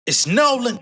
It's Nolan.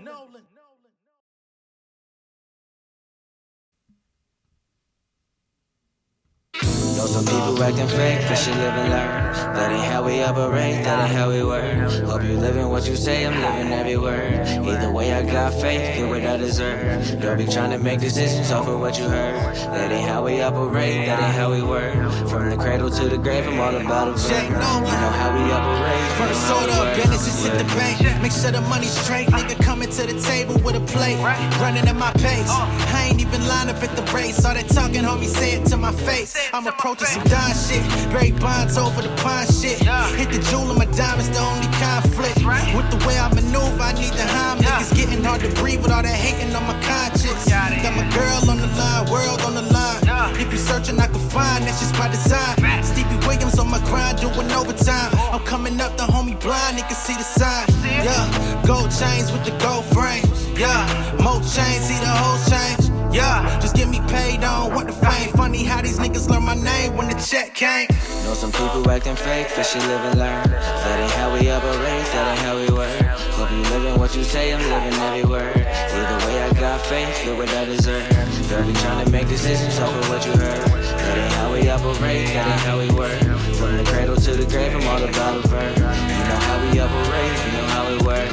Know some people acting fake, cause she live and learn. That ain't how we operate, that ain't how we work. Hope you living what you say, I'm living every word. Either way, I got faith, get what I deserve. Don't be trying to make decisions off of what you heard. That ain't how we operate, that ain't how we work. From the cradle to the grave, I'm all about it. J Nolan. You know how we operate, First order of business is at the bank. Make sure the money's straight. Nigga coming to the table with a plate. Running at my pace. I ain't even line up at the race. All that talking, homie, say it to my face. I'm approaching some Don shit. Barry Bonds over the pond shit. Hit the jewel in my diamonds, the only conflict. With the way I maneuver, I need the Heim. Niggas getting hard to breathe with all that hating on my conscience. Got my girl on the line, world on the line. If you're searching, I can find. That's just by design. Stevie Williams on my grind, doing overtime. I'm coming up, the homie blind, he can see the sign. Yeah, gold chains with the gold frames. Yeah, more chains, see the whole change. Yeah, just get me paid, I don't want the fame. Funny how these niggas learn my name when the check came. Know some people acting fake, cause she live and learn. That ain't how we operate, that ain't how we work. Hope you living what you say, I'm living every word. Either way, I got faith, get what I deserve. Don't be trying to make decisions off of what you heard. That ain't how we operate, that ain't how we work. From the cradle to the grave, I'm all about the verb. You know how we operate, you know how we work.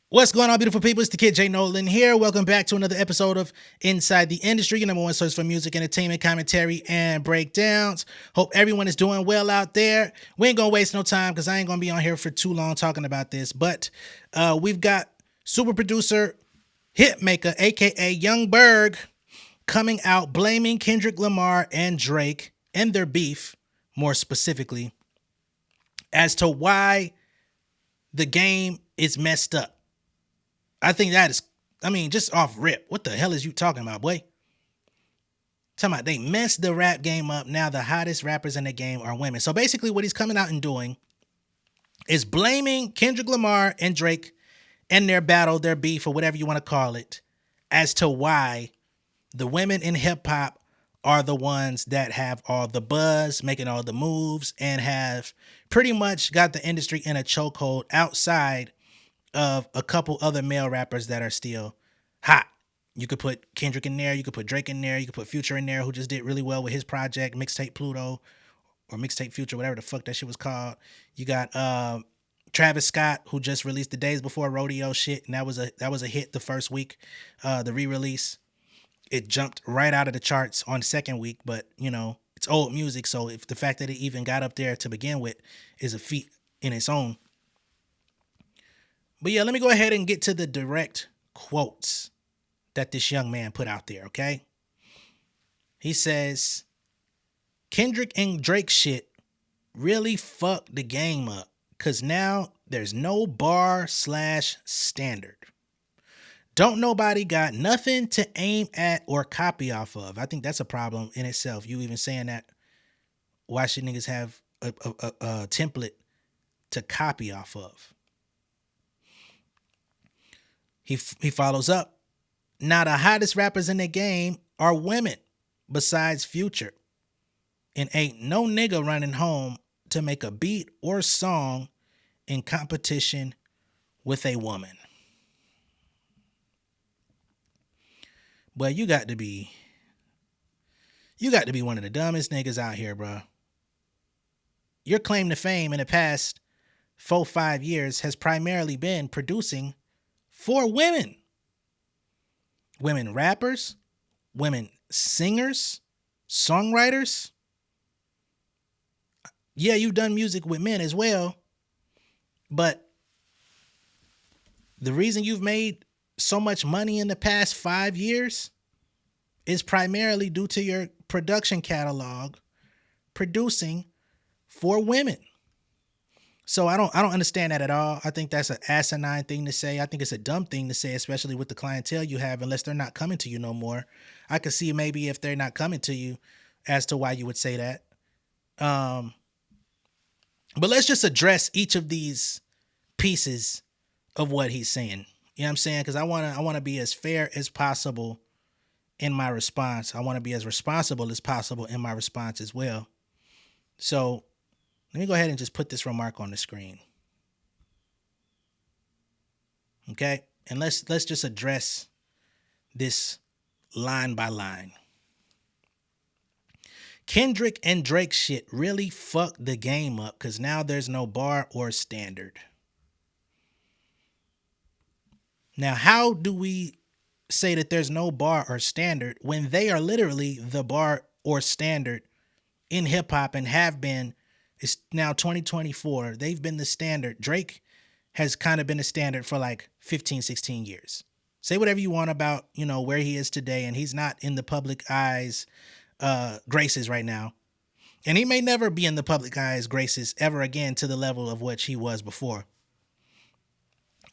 What's going on, beautiful people? It's the kid J Nolan here. Welcome back to another episode of Inside the Industry, your number one source for music, entertainment, commentary, and breakdowns. Hope everyone is doing well out there. We ain't gonna waste no time because I ain't gonna be on here for too long talking about this. But we've got super producer Hitmaka, aka Young Berg, coming out blaming Kendrick Lamar and Drake and their beef, more specifically, as to why the game is messed up. I think that is, just off rip. What the hell is you talking about, boy? Talking about they messed the rap game up. Now the hottest rappers in the game are women. So basically what he's coming out and doing is blaming Kendrick Lamar and Drake and their battle, their beef, or whatever you want to call it, as to why the women in hip hop are the ones that have all the buzz, making all the moves, and have pretty much got the industry in a chokehold outside of a couple other male rappers that are still hot. You could put Kendrick in there, you could put Drake in there, you could put Future in there, who just did really well with his project, Mixtape Pluto, or Mixtape Future, whatever the fuck that shit was called. You got Travis Scott, who just released the Days Before Rodeo shit, and that was a hit the first week, the re-release. It jumped right out of the charts on the second week, but it's old music, so if the fact that it even got up there to begin with is a feat in its own. But yeah, let me go ahead and get to the direct quotes that this young man put out there, okay? He says, Kendrick and Drake shit really fucked the game up because now there's no bar/standard. Don't nobody got nothing to aim at or copy off of. I think that's a problem in itself. You even saying that, why should niggas have a template to copy off of? He follows up. Now the hottest rappers in the game are women besides Future. And ain't no nigga running home to make a beat or song in competition with a woman. But you got to be one of the dumbest niggas out here, bro. Your claim to fame in the past 4-5 years has primarily been producing for women. Women rappers, women singers, songwriters. Yeah, you've done music with men as well, but the reason you've made so much money in the past 5 years is primarily due to your production catalog producing for women. So I don't understand that at all. I think that's an asinine thing to say. I think it's a dumb thing to say, especially with the clientele you have, unless they're not coming to you no more. I could see maybe if they're not coming to you as to why you would say that. But let's just address each of these pieces of what he's saying. You know what I'm saying? Because I want to be as fair as possible in my response. I want to be as responsible as possible in my response as well. So let me go ahead and just put this remark on the screen. Okay? And let's just address this line by line. Kendrick and Drake shit really fucked the game up because now there's no bar or standard. Now, how do we say that there's no bar or standard when they are literally the bar or standard in hip hop and have been? It's now 2024. They've been the standard. Drake has kind of been a standard for like 15, 16 years. Say whatever you want about, where he is today, and he's not in the public eye's graces right now. And he may never be in the public eye's graces ever again to the level of which he was before.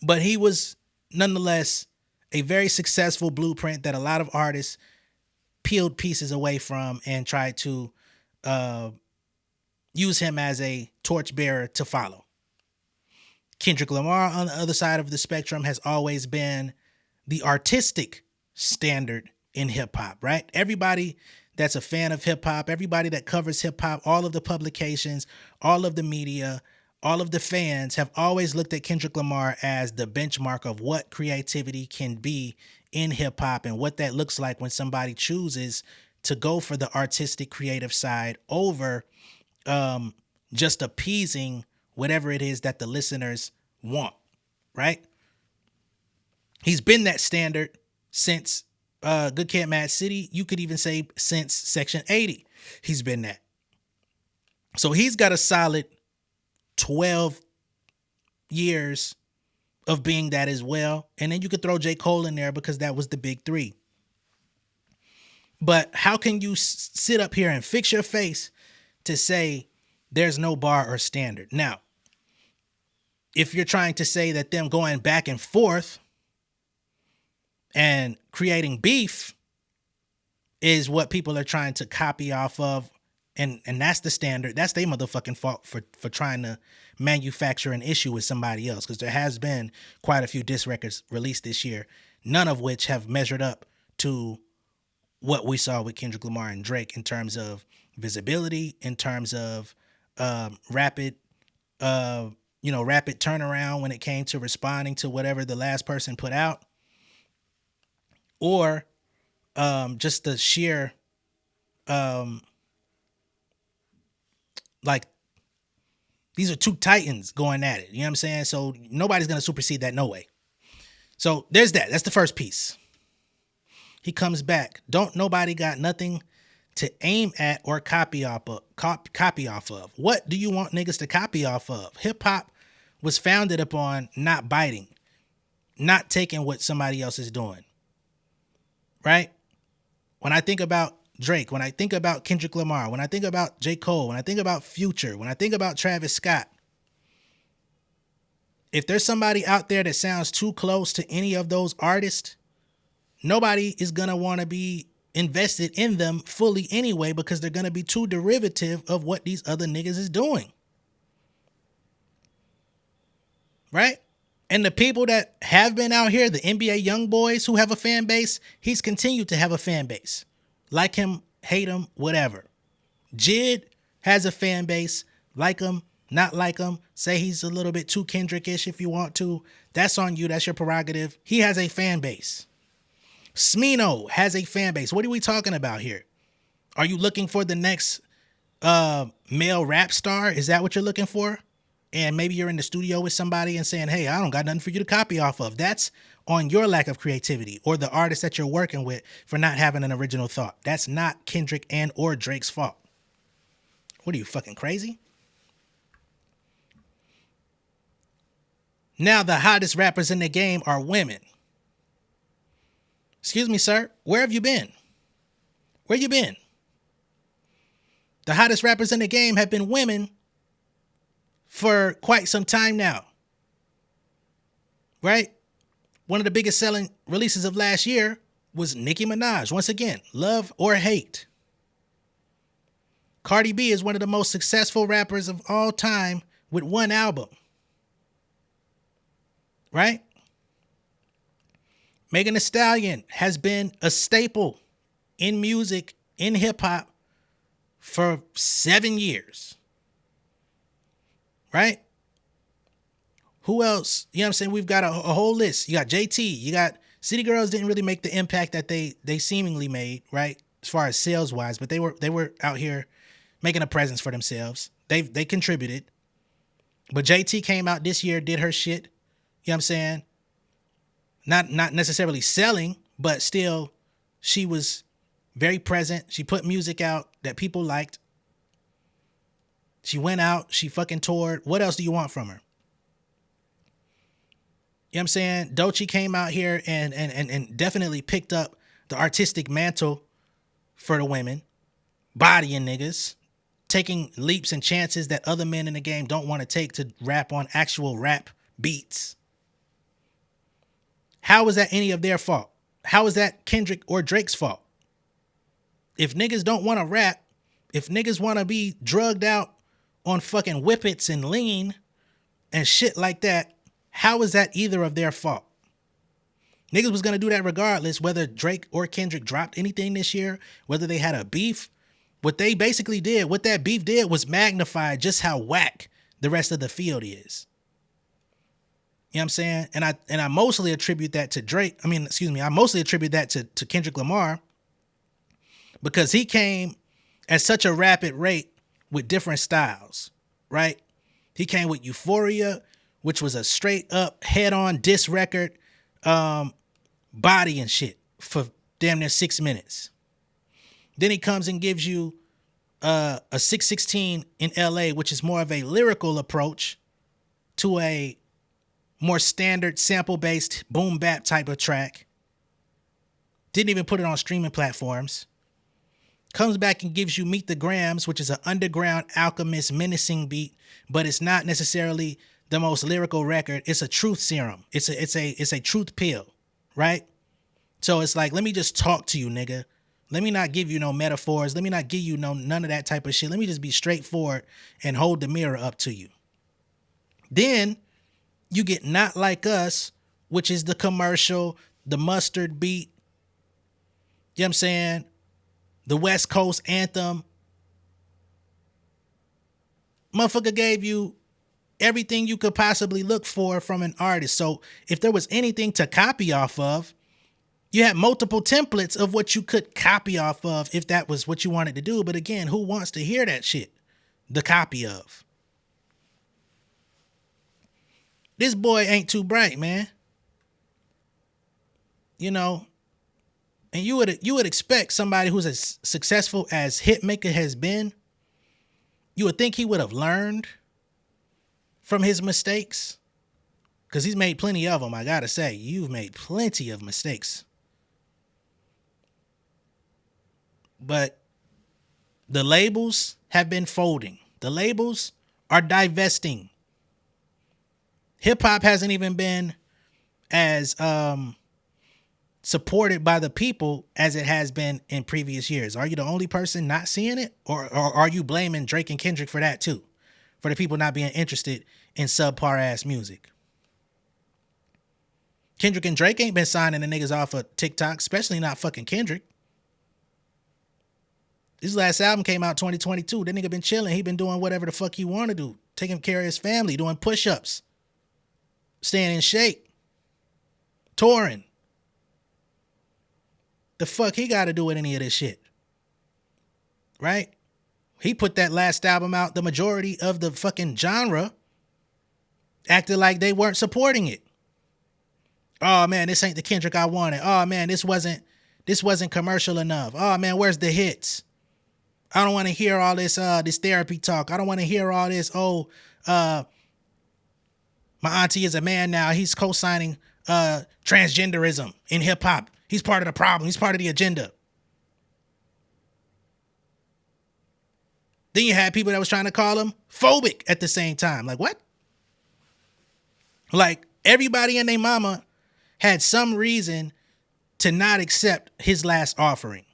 But he was nonetheless a very successful blueprint that a lot of artists peeled pieces away from and tried to use him as a torchbearer to follow. Kendrick Lamar on the other side of the spectrum has always been the artistic standard in hip hop, right? Everybody that's a fan of hip hop, everybody that covers hip hop, all of the publications, all of the media, all of the fans have always looked at Kendrick Lamar as the benchmark of what creativity can be in hip hop and what that looks like when somebody chooses to go for the artistic creative side over just appeasing whatever it is that the listeners want, right? He's been that standard since Good Kid, Mad City. You could even say since Section 80, he's been that. So he's got a solid 12 years of being that as well. And then you could throw J. Cole in there because that was the big three. But how can you sit up here and fix your face to say there's no bar or standard? Now, if you're trying to say that them going back and forth and creating beef is what people are trying to copy off of, and that's the standard, that's their motherfucking fault for trying to manufacture an issue with somebody else, because there has been quite a few diss records released this year, none of which have measured up to what we saw with Kendrick Lamar and Drake in terms of visibility, in terms of rapid turnaround when it came to responding to whatever the last person put out, or just the sheer like these are two titans going at it. You know what I'm saying? So nobody's going to supersede that, no way. So there's that. That's the first piece. He comes back. Don't nobody got nothing to aim at or copy off of. What do you want niggas to copy off of? Hip hop was founded upon not biting, not taking what somebody else is doing. Right? When I think about Drake, when I think about Kendrick Lamar, when I think about J. Cole, when I think about Future, when I think about Travis Scott, if there's somebody out there that sounds too close to any of those artists, nobody is going to want to be invested in them fully anyway, because they're going to be too derivative of what these other niggas is doing. Right? And the people that have been out here, the NBA young boys who have a fan base, he's continued to have a fan base. Like him, hate him, whatever. Jid has a fan base. Like him, not like him. Say he's a little bit too Kendrick-ish if you want to. That's on you. That's your prerogative. He has a fan base. Smino has a fan base. What are we talking about here? Are you looking for the next male rap star? Is that what you're looking for? And maybe you're in the studio with somebody and saying, hey, I don't got nothing for you to copy off of. That's on your lack of creativity, or the artist that you're working with for not having an original thought. That's not Kendrick and or Drake's fault. What are you, fucking crazy? Now the hottest rappers in the game are women. Excuse me, sir. Where have you been? Where you been? The hottest rappers in the game have been women for quite some time now. Right? One of the biggest selling releases of last year was Nicki Minaj. Once again, love or hate. Cardi B is one of the most successful rappers of all time with one album. Right? Megan Thee Stallion has been a staple in music, in hip hop for 7 years. Right? Who else? You know what I'm saying? We've got a whole list. You got JT. You got City Girls didn't really make the impact that they seemingly made, right? As far as sales wise, but they were out here making a presence for themselves. They contributed. But JT came out this year, did her shit. You know what I'm saying? Not necessarily selling, but still she was very present. She put music out that people liked. She went out, she fucking toured. What else do you want from her? You know what I'm saying? Doechii came out here and definitely picked up the artistic mantle for the women, bodying niggas, taking leaps and chances that other men in the game don't want to take to rap on actual rap beats. How is that any of their fault? How is that Kendrick or Drake's fault? If niggas don't want to rap, if niggas want to be drugged out on fucking whippets and lean and shit like that, how is that either of their fault? Niggas was going to do that regardless, whether Drake or Kendrick dropped anything this year, whether they had a beef. What they basically did, what that beef did was magnify just how whack the rest of the field is. You know what I'm saying? And I mostly attribute that to Drake. I mostly attribute that to Kendrick Lamar because he came at such a rapid rate with different styles, right? He came with Euphoria, which was a straight up head-on diss record, body and shit for damn near 6 minutes. Then he comes and gives you a 616 in LA, which is more of a lyrical approach to a more standard sample-based boom bap type of track. Didn't even put it on streaming platforms. Comes back and gives you Meet the Grams, which is an underground alchemist menacing beat, but it's not necessarily the most lyrical record. It's a truth serum. It's a truth pill, right? So it's like, let me just talk to you, nigga. Let me not give you no metaphors. Let me not give you none of that type of shit. Let me just be straightforward and hold the mirror up to you. Then you get Not Like Us, which is the commercial, the mustard beat. You know what I'm saying? The West Coast anthem. Motherfucker gave you everything you could possibly look for from an artist. So if there was anything to copy off of, you had multiple templates of what you could copy off of if that was what you wanted to do. But again, who wants to hear that shit? The copy of. This boy ain't too bright, man. You know, and you would expect somebody who's as successful as Hitmaka has been, you would think he would have learned from his mistakes. Because he's made plenty of them, I gotta say. You've made plenty of mistakes. But the labels have been folding. The labels are divesting. Hip-hop hasn't even been as supported by the people as it has been in previous years. Are you the only person not seeing it? Or are you blaming Drake and Kendrick for that too? For the people not being interested in subpar ass music? Kendrick and Drake ain't been signing the niggas off of TikTok, especially not fucking Kendrick. His last album came out 2022. That nigga been chilling. He been doing whatever the fuck he want to do. Taking care of his family, doing push-ups, staying in shape, touring. The fuck he got to do with any of this shit? Right? He put that last album out, the majority of the fucking genre acted like they weren't supporting it. Oh man, this ain't the Kendrick I wanted. Oh man, this wasn't commercial enough. Oh man, where's the hits? I don't want to hear all this this therapy talk. I don't want to hear all this, my auntie is a man now. He's co-signing transgenderism in hip hop. He's part of the problem. He's part of the agenda. Then you had people that was trying to call him phobic at the same time. Like, what? Like, everybody and their mama had some reason to not accept his last offering.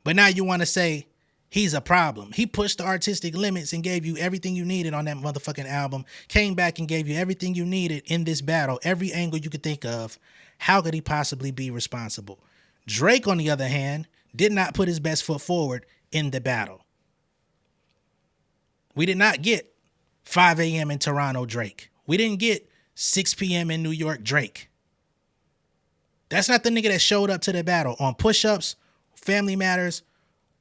But now you want to say he's a problem. He pushed the artistic limits and gave you everything you needed on that motherfucking album. Came back and gave you everything you needed in this battle. Every angle you could think of. How could he possibly be responsible? Drake, on the other hand, did not put his best foot forward in the battle. We did not get 5 a.m. in Toronto Drake. We didn't get 6 p.m. in New York Drake. That's not the nigga that showed up to the battle on Push-Ups, Family Matters,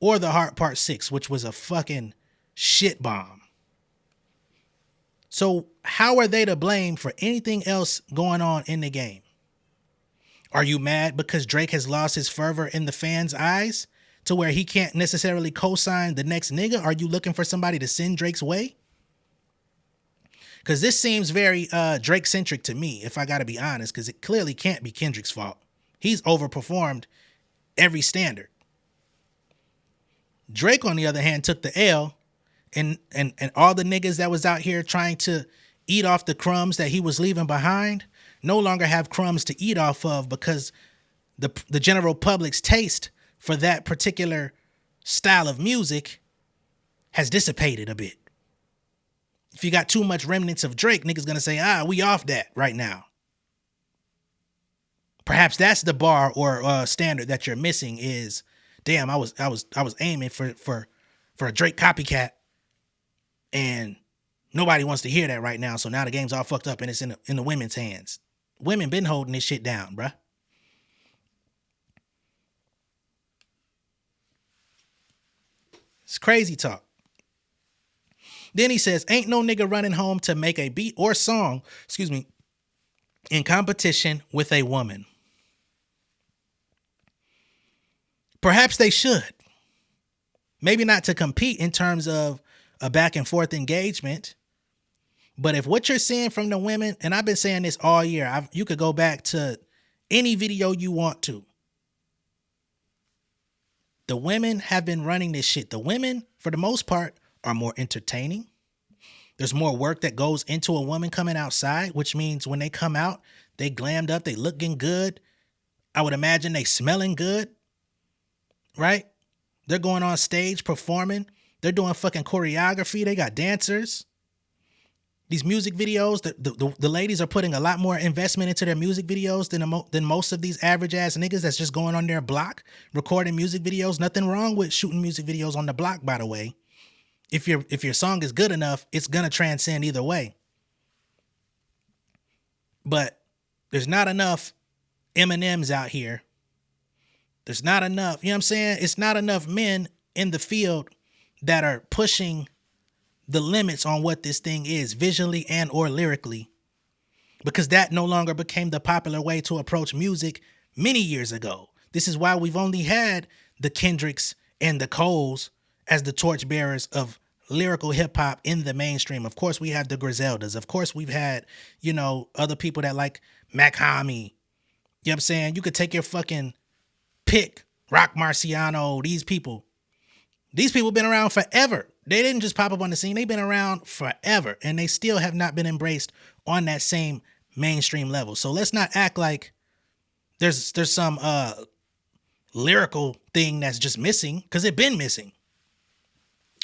or The Heart Part 6, which was a fucking shit bomb. So how are they to blame for anything else going on in the game? Are you mad because Drake has lost his fervor in the fans' eyes to where he can't necessarily co-sign the next nigga? Are you looking for somebody to send Drake's way? Because this seems very Drake-centric to me, if I got to be honest, because it clearly can't be Kendrick's fault. He's overperformed every standard. Drake, on the other hand, took the L, and all the niggas that was out here trying to eat off the crumbs that he was leaving behind no longer have crumbs to eat off of, because the general public's taste for that particular style of music has dissipated a bit. If you got too much remnants of Drake, niggas gonna say, we off that right now. Perhaps that's the bar or standard that you're missing is, damn, I was aiming for a Drake copycat, and nobody wants to hear that right now. So now the game's all fucked up and it's in the women's hands. Women been holding this shit down, bruh. It's crazy talk. Then he says, ain't no nigga running home to make a beat or song, in competition with a woman. Perhaps they should. Maybe not to compete in terms of a back and forth engagement. But if what you're seeing from the women, and I've been saying this all year, you could go back to any video you want to. The women have been running this shit. The women, for the most part, are more entertaining. There's more work that goes into a woman coming outside, which means when they come out, they glammed up, they looking good. I would imagine they smelling good, right? They're going on stage performing. They're doing fucking choreography. They got dancers. These music videos, the ladies are putting a lot more investment into their music videos than most of these average ass niggas that's just going on their block recording music videos. Nothing wrong with shooting music videos on the block, by the way. If your song is good enough, it's gonna transcend either way. But there's not enough M&Ms out here. There's not enough, you know what I'm saying? It's not enough men in the field that are pushing the limits on what this thing is visually and or lyrically, because that no longer became the popular way to approach music many years ago. This is why we've only had the Kendricks and the Coles as the torchbearers of lyrical hip hop in the mainstream. Of course, we have the Griseldas. Of course, we've had, other people that like Mac Hami. You know what I'm saying? You could take your fucking pick, Rock Marciano, these people. These people been around forever. They didn't just pop up on the scene. They've been around forever, and they still have not been embraced on that same mainstream level. So let's not act like there's some lyrical thing that's just missing, because it been missing.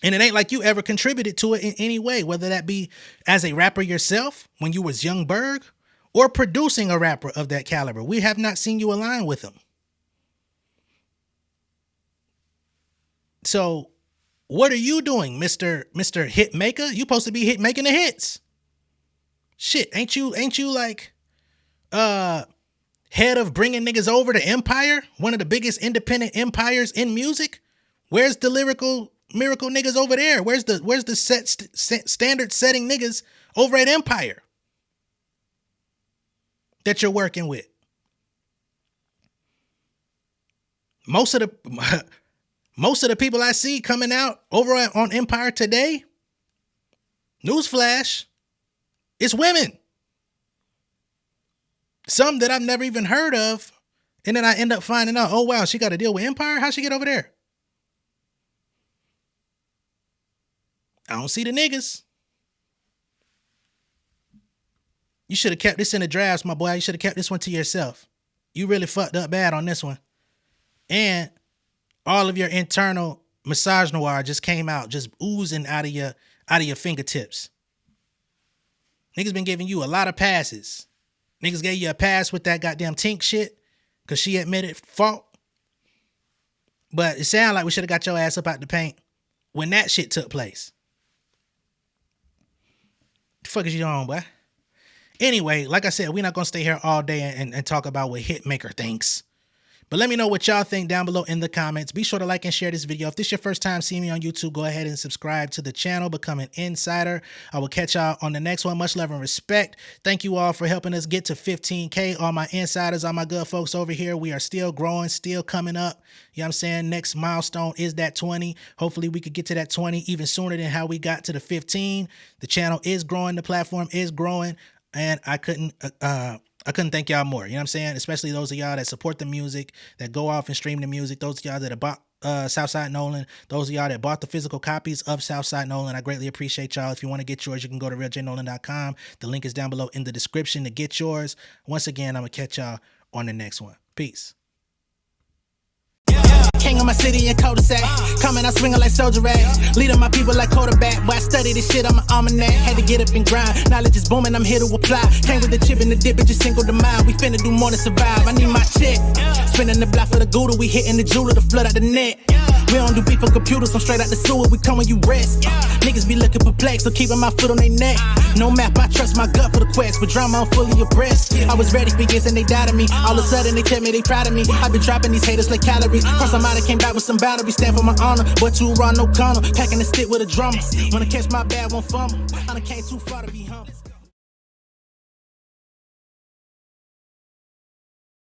And it ain't like you ever contributed to it in any way, whether that be as a rapper yourself when you was Young Berg or producing a rapper of that caliber. We have not seen you align with them. So what are you doing, Mr. Hitmaker? You supposed to be making the hits. Shit, ain't you like head of bringing niggas over to Empire, one of the biggest independent empires in music? Where's the lyrical miracle niggas over there? Where's the standard setting niggas over at Empire that you're working with? Most of the people I see coming out over on Empire today, newsflash, it's women. Some that I've never even heard of, and then I end up finding out, oh wow, she got to deal with Empire? How'd she get over there? I don't see the niggas. You should have kept this in the drafts, my boy. You should have kept this one to yourself. You really fucked up bad on this one. And all of your internal misogynoir just came out, just oozing out of your fingertips. Niggas been giving you a lot of passes. Niggas gave you a pass with that goddamn Tink shit because she admitted fault. But it sounded like we should have got your ass up out the paint when that shit took place. The fuck is you on, boy? Anyway, like I said, we're not going to stay here all day and talk about what Hitmaka thinks. But let me know what y'all think down below in the comments. Be sure to like and share this video. If this is your first time seeing me on YouTube, go ahead and subscribe to the channel. Become an insider. I will catch y'all on the next one. Much love and respect. Thank you all for helping us get to 15K. All my insiders, all my good folks over here. We are still growing, still coming up. You know what I'm saying? Next milestone is that 20. Hopefully we could get to that 20 even sooner than how we got to the 15. The channel is growing. The platform is growing. And I couldn't thank y'all more. You know what I'm saying? Especially those of y'all that support the music, that go off and stream the music. Those of y'all that have bought Southside Nolan. Those of y'all that bought the physical copies of Southside Nolan. I greatly appreciate y'all. If you want to get yours, you can go to realjnolan.com. The link is down below in the description to get yours. Once again, I'm going to catch y'all on the next one. Peace. King of my city and cul-de-sac. Coming out swinging like soldier rags. Leading my people like quarterback. Boy, I study this shit, I'm an almanac. Had to get up and grind. Knowledge is booming, I'm here to apply. Came with the chip and the dip, it just single the mind. We finna do more than survive. I need my check. Spinning the block for the gouda. We hitting the jeweler to flood out the net. We don't do beef on computers, I'm straight out the sewer. We come when you rest. Niggas be looking perplexed, so keeping my foot on their neck. No map, I trust my gut for the quest. With drama, I'm fully abreast. I was ready for years and they doubted me. All of a sudden they tell me they proud of me. I've been dropping these haters like calories. Cross some out, I came back with some boundaries. Stand for my honor, but too raw, no gunner. Packing the stick with a drummer. Wanna catch my bad, won't fumble. I done came too far to be humble.